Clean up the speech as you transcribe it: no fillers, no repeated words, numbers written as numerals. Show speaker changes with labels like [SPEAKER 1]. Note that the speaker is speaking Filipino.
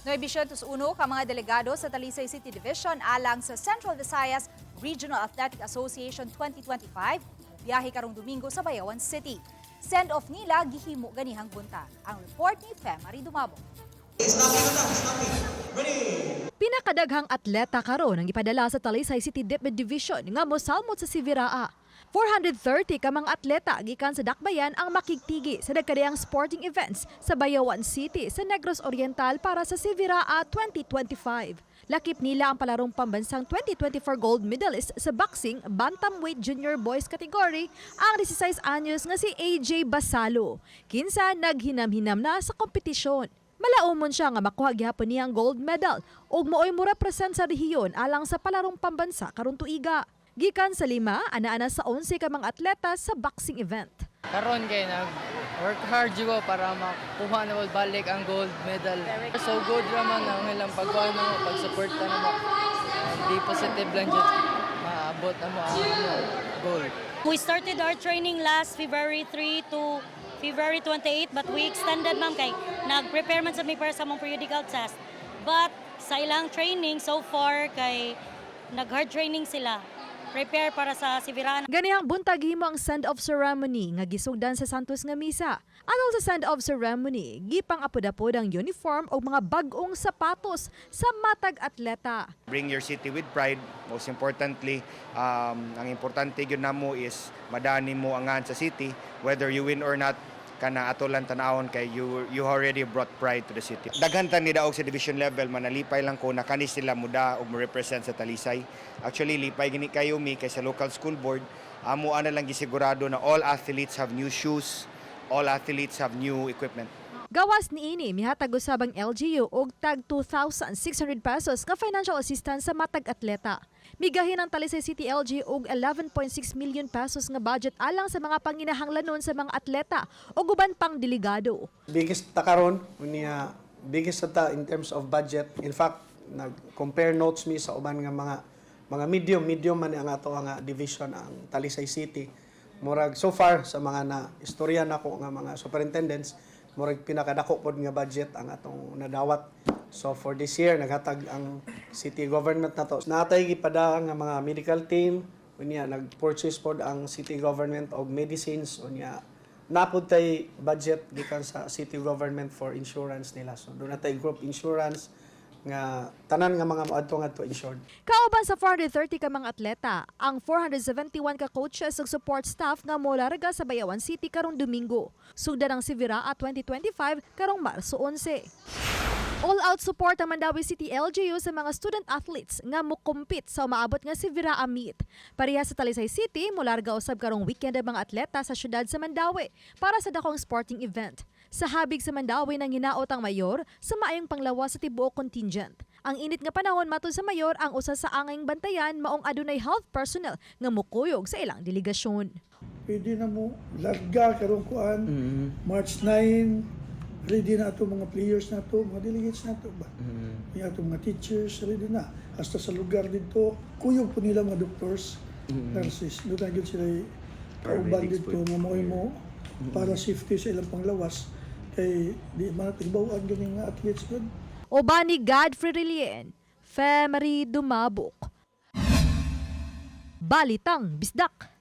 [SPEAKER 1] 9:01 ka mga delegado sa Talisay City Division alang sa Central Visayas Regional Athletic Association 2025 biyahe karong Domingo sa Bayawan City. Send-off nila gihimo ganihang buntag. Ang report ni Femari Dumabo.
[SPEAKER 2] Pinakadaghang atleta karon ang ipadala sa Talisay City Dip Division nga mosalmot sa Siviraa. 430 ka mga atleta gikan sa Dakbayan ang makigtigi sa dagkadayang sporting events sa Bayawan City sa Negros Oriental para sa Siviraa 2025. Lakip nila ang palarong pambansang 2024 gold medalist sa boxing bantamweight junior boys category ang 16 anyos nga si AJ Basalo. Kinsa naghinam-hinam na sa kompetisyon. Malaumon siya nga makuha gihapon niya ang gold medal ug mooy mo represent sa rehiyon alang sa palarong pambansa karon tuiga. Gikan sa 5, ana-ana sa 11 ka mga atleta sa boxing event.
[SPEAKER 3] Karon kay nag-work hard jugo para makuha na balik ang gold medal. So good raman ang ilang pagkuha mo, pag-suporta na mo. Di positive lang dyan, maabot na mo ang gold.
[SPEAKER 4] We started our training last February 3 to February 28, but we extended, ma'am, kay nag-prepare man sa mi para sa mong periodical test. But sa ilang training so far, kay nag-hard training sila. Prepare para sa Siviraan.
[SPEAKER 2] Ganihang buntag himo ang send-off ceremony nga gisugdan sa Santos nga misa. Atol sa send-off ceremony, gipang apod-apod ang uniform o mga bag-ong sapatos sa matag atleta.
[SPEAKER 5] Bring your city with pride. Most importantly, ang importante gyud namo is madani mo angan sa city, whether you win or not. Kana atolan tanawon kay you already brought pride to the city. Daghan tan ni daog sa division level, manalipay lang ko na kani sila muda og mo-represent sa Talisay. Actually lipay gini kayo mi kay sa local school board, amo ana lang gisigurado na all athletes have new shoes, all athletes have new equipment.
[SPEAKER 2] Gawas niini mihatag usabang LGU og tag 2,600 pesos nga financial assistance sa matag atleta. Migahin ang Talisay City LG og 11.6 million pesos nga budget alang sa mga panginahanglanon sa mga atleta o guban pang delegado.
[SPEAKER 6] Biggest ta karon unya biggest ta in terms of budget. In fact, nag-compare notes mi sa uban nga mga medium man ang ato nga division ang Talisay City. Murag so far sa mga na istorya nako nga mga superintendents, murag pinakadako pod nga budget ang atong nadawat. So for this year naghatag ang city government nato. Natay gipada nga mga medical team unya nag-purchase pod ang city government og medicines unya napod tay budget gikan sa city government for insurance nila. So do natay group insurance nga tanan nga mga moadto insured.
[SPEAKER 2] Kauban sa 430 ka mga atleta, ang 471 ka coaches ug support staff nga molarga sa Bayawan City karong Domingo. Sugdan ang Siviraa 2025 karong Marso 11. All-out support ang Mandawi City LGU sa mga student athletes nga mukumpit sa umaabot nga Siviraa Meet. Pareha sa Talisay City, mularga usab karong weekend ang mga atleta sa syudad sa Mandawi para sa dakong sporting event. Sa habig sa Mandawi nang hinaot ang mayor sa maayong panglawas sa tibuok contingent. Ang init nga panahon matud sa mayor ang usa sa angayng bantayan maong adunay health personnel nga mukuyog sa ilang delegasyon.
[SPEAKER 7] Pwede na mo larga karong kuan March 9 ready na ato mga players na to, mga delegates na to ba? Yung ato mga teachers ready na hasta sa lugar dito kuyog po nila mga doctors nurses doon na gyud sila kauban dito nga mo para safety sa ilang panglawas kay di man tigbawan ganing nga athletes good.
[SPEAKER 2] Obani Godfrey Relien, Femari Dumabok. Balitang Bisdak.